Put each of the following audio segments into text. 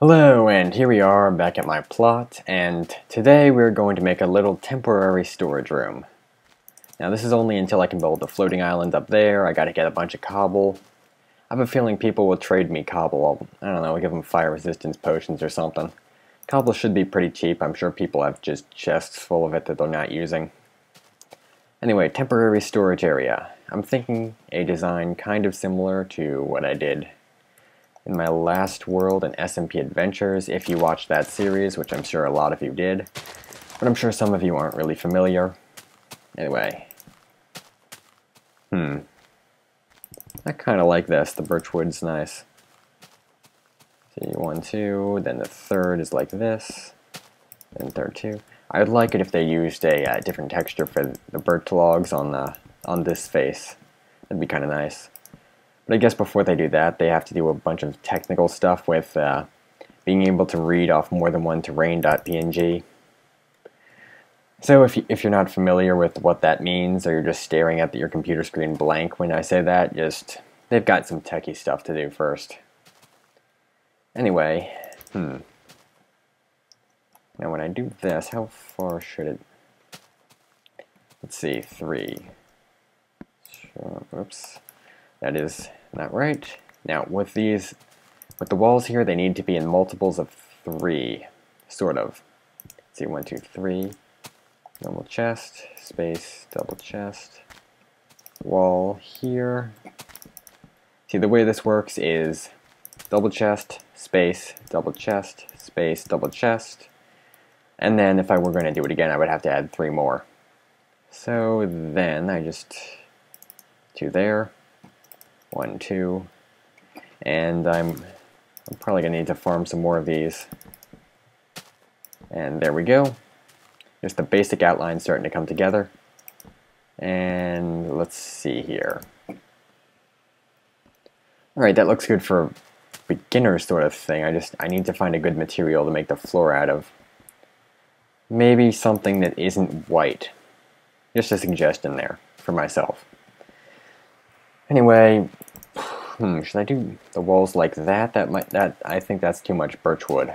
Hello, and here we are back at my plot, and today we're going to make a little temporary storage room. Now this is only until I can build a floating island up there. I gotta get a bunch of cobble. I have a feeling people will trade me cobble. I don't know, give them fire resistance potions or something. Cobble should be pretty cheap. I'm sure people have just chests full of it that they're not using. Anyway, temporary storage area. I'm thinking a design kind of similar to what I did in my last world in SMP Adventures, if you watched that series, which I'm sure a lot of you did, but I'm sure some of you aren't really familiar. Anyway. I kind of like this. The birch wood's nice. See, 1, 2, then the third is like this, then third 2. I would like it if they used a different texture for the birch logs on this face. That'd be kind of nice. But I guess before they do that, they have to do a bunch of technical stuff with being able to read off more than one terrain.png. So if you're not familiar with what that means, or you're just staring at your computer screen blank when I say that, they've got some techie stuff to do first. Anyway, Now when I do this, how far should it... Let's see, 3. Sure, oops. That is not right. Now, with the walls here, they need to be in multiples of 3, sort of. Let's see, 1, 2, 3. Normal chest, space, double chest, wall here. See, the way this works is double chest, space, double chest, space, double chest. And then if I were going to do it again, I would have to add 3 more. So then I just 2 there. 1, 2, and I'm probably gonna need to farm some more of these. And there we go. Just the basic outline starting to come together. And let's see here. Alright, that looks good for beginner sort of thing. I need to find a good material to make the floor out of. Maybe something that isn't white. Just a suggestion there for myself. Anyway, should I do the walls like that? I think that's too much birch wood.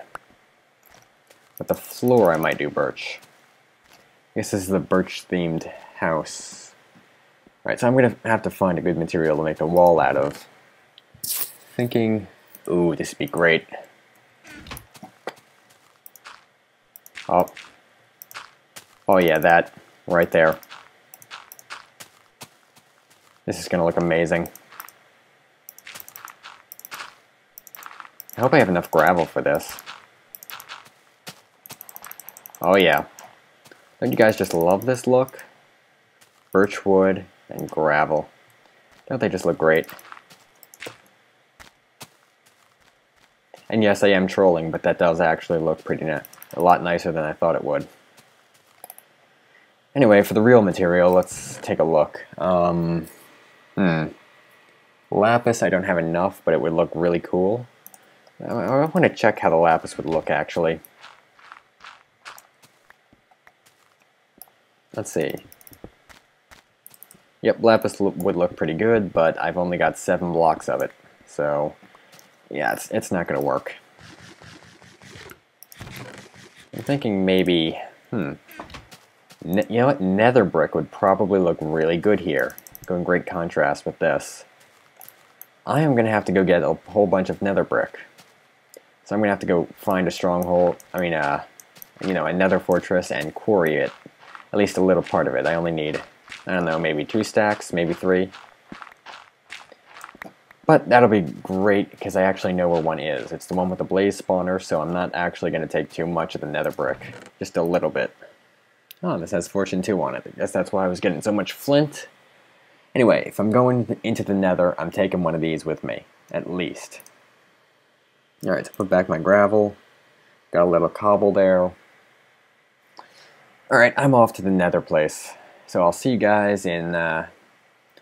But the floor I might do birch. I guess this is the birch themed house. Alright, so I'm gonna have to find a good material to make the wall out of. Thinking, ooh, this would be great. Oh yeah, that right there. This is going to look amazing. I hope I have enough gravel for this. Oh yeah. Don't you guys just love this look? Birch wood and gravel. Don't they just look great? And yes, I am trolling, but that does actually look pretty a lot nicer than I thought it would. Anyway, for the real material, let's take a look. Lapis, I don't have enough, but it would look really cool. I want to check how the lapis would look, actually. Let's see. Yep, lapis would look pretty good, but I've only got 7 blocks of it. So, yeah, it's not going to work. I'm thinking maybe, you know what? Nether brick would probably look really good here. Go in great contrast with this. I am going to have to go get a whole bunch of nether brick. So I'm going to have to go find a stronghold, a nether fortress and quarry it. At least a little part of it. I only need, I don't know, maybe 2 stacks, maybe 3. But that'll be great because I actually know where one is. It's the one with the blaze spawner, so I'm not actually going to take too much of the nether brick. Just a little bit. Oh, this has Fortune 2 on it. I guess that's why I was getting so much flint. Anyway, if I'm going into the nether, I'm taking one of these with me, at least. Alright, so put back my gravel. Got a little cobble there. Alright, I'm off to the nether place. So I'll see you guys in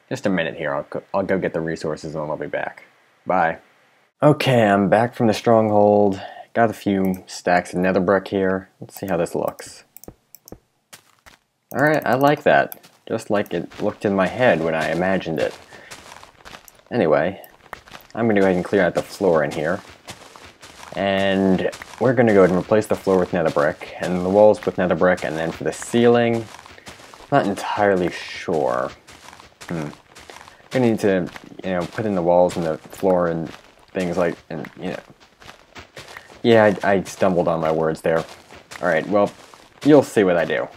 just a minute here. I'll go get the resources and I'll be back. Bye. Okay, I'm back from the stronghold. Got a few stacks of nether brick here. Let's see how this looks. Alright, I like that. Just like it looked in my head when I imagined it. Anyway, I'm going to go ahead and clear out the floor in here. And we're going to go ahead and replace the floor with nether brick, and the walls with nether brick, and then for the ceiling, not entirely sure. I'm going to need to, put in the walls and the floor and things like, yeah, I stumbled on my words there. Alright, well, you'll see what I do.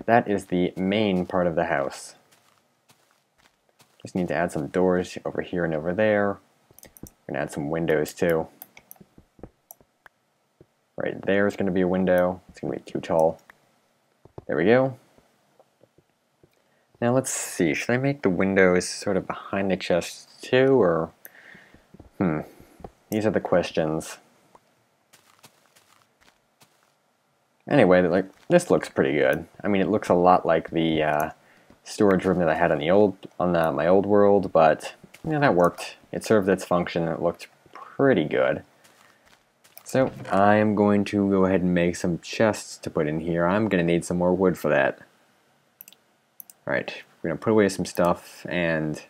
That is the main part of the house. Just need to add some doors over here and over there. We're going to add some windows too. Right there is going to be a window. It's going to be too tall. There we go. Now let's see, should I make the windows sort of behind the chests too, or... These are the questions. Anyway, like, this looks pretty good. I mean, it looks a lot like the storage room that I had on my old world, but that worked. It served its function and it looked pretty good. So I'm going to go ahead and make some chests to put in here. I'm going to need some more wood for that. Alright, we're going to put away some stuff, and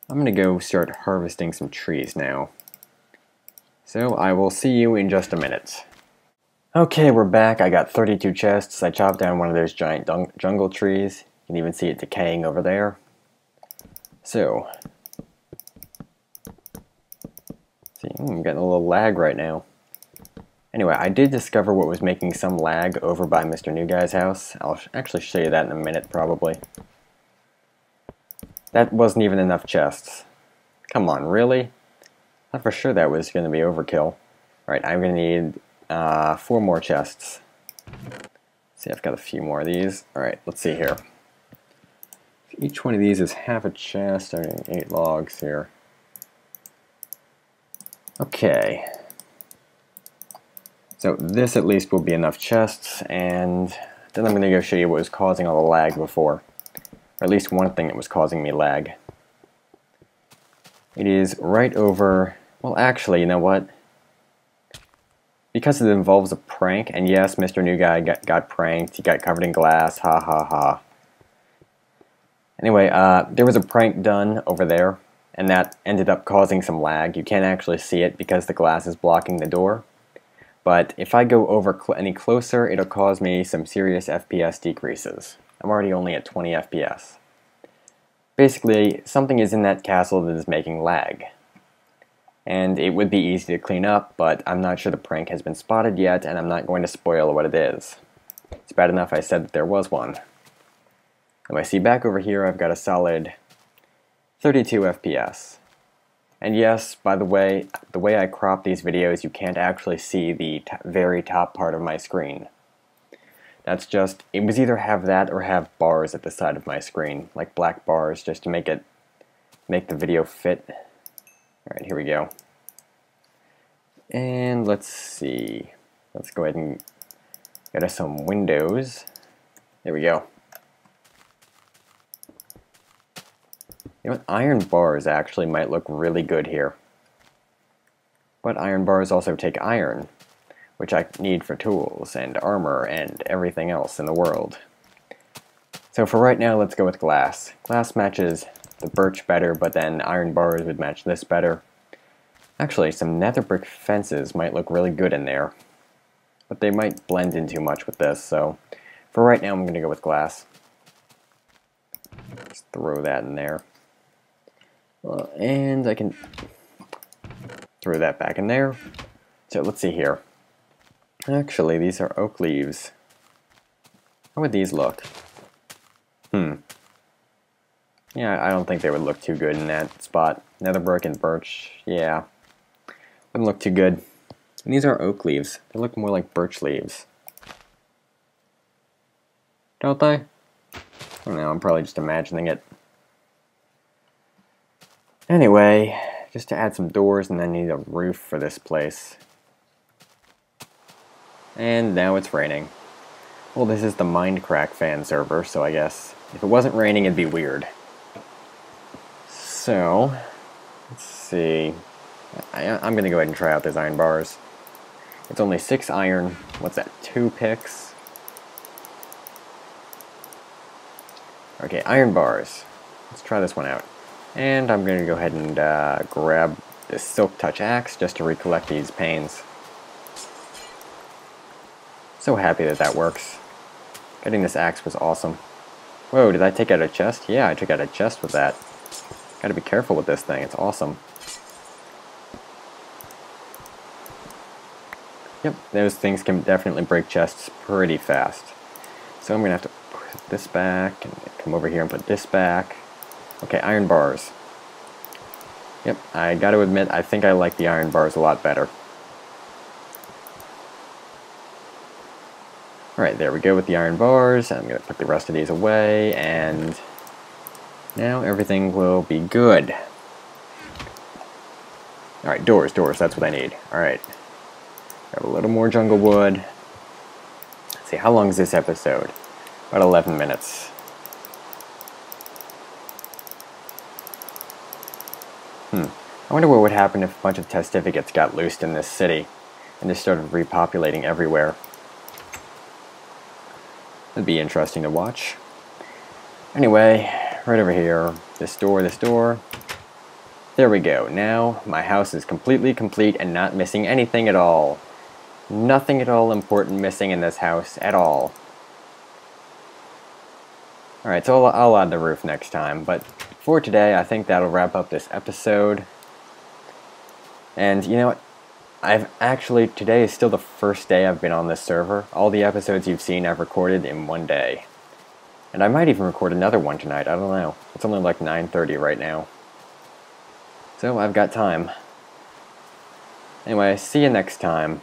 I'm going to go start harvesting some trees now. So I will see you in just a minute. Okay, we're back. I got 32 chests. I chopped down one of those giant jungle trees. You can even see it decaying over there. So, see, I'm getting a little lag right now. Anyway, I did discover what was making some lag over by Mr. New Guy's house. I'll actually show you that in a minute, probably. That wasn't even enough chests. Come on, really? I thought for sure that was going to be overkill. Alright, I'm going to need 4 more chests. Let's see, I've got a few more of these. Alright, let's see here. Each one of these is half a chest, starting 8 logs here. Okay. So this at least will be enough chests, and then I'm going to go show you what was causing all the lag before. Or at least one thing that was causing me lag. It is right over... Well, actually, you know what? Because it involves a prank, and yes, Mr. New Guy got pranked, he got covered in glass, ha ha ha. Anyway, there was a prank done over there, and that ended up causing some lag. You can't actually see it because the glass is blocking the door. But if I go over any closer, it'll cause me some serious FPS decreases. I'm already only at 20 FPS. Basically, something is in that castle that is making lag. And it would be easy to clean up, but I'm not sure the prank has been spotted yet, and I'm not going to spoil what it is. It's bad enough I said that there was one. Anyway, see, back over here I've got a solid 32 FPS. And yes, by the way I crop these videos, you can't actually see the very top part of my screen. That's just, it was either have that or have bars at the side of my screen, like black bars, just to make the video fit. Alright, here we go. And let's see. Let's go ahead and get us some windows. There we go. You know what? Iron bars actually might look really good here. But iron bars also take iron, which I need for tools and armor and everything else in the world. So for right now, let's go with glass. Glass matches the birch better, but then iron bars would match this better. Actually, some nether brick fences might look really good in there, but they might blend in too much with this, so for right now I'm going to go with glass. Just throw that in there. And I can throw that back in there. So let's see here. Actually, these are oak leaves. How would these look? Yeah, I don't think they would look too good in that spot. Nether brick and birch, yeah. Wouldn't look too good. And these are oak leaves. They look more like birch leaves. Don't they? I don't know, I'm probably just imagining it. Anyway, just to add some doors, and then I need a roof for this place. And now it's raining. Well, this is the Mindcrack fan server, so I guess if it wasn't raining, it'd be weird. So, let's see. I'm going to go ahead and try out those iron bars. It's only 6 iron. What's that, 2 picks? Okay, iron bars. Let's try this one out. And I'm going to go ahead and grab this Silk Touch axe just to recollect these panes. So happy that that works. Getting this axe was awesome. Whoa, did I take out a chest? Yeah, I took out a chest with that. Gotta be careful with this thing, it's awesome. Yep, those things can definitely break chests pretty fast. So I'm gonna have to put this back, and come over here and put this back. Okay, iron bars. Yep, I gotta admit, I think I like the iron bars a lot better. Alright, there we go with the iron bars. I'm going to put the rest of these away, and now everything will be good. Alright, doors, that's what I need. Alright, grab a little more jungle wood. Let's see, how long is this episode? About 11 minutes. I wonder what would happen if a bunch of testificates got loosed in this city and just started repopulating everywhere. That'd be interesting to watch. Anyway, right over here, this door. There we go. Now my house is completely complete and not missing anything at all. Nothing at all important missing in this house at all. Alright, so I'll add the roof next time, but for today I think that'll wrap up this episode. And you know what? Today is still the first day I've been on this server. All the episodes you've seen I've recorded in one day. And I might even record another one tonight, I don't know. It's only like 9:30 right now. So I've got time. Anyway, see you next time.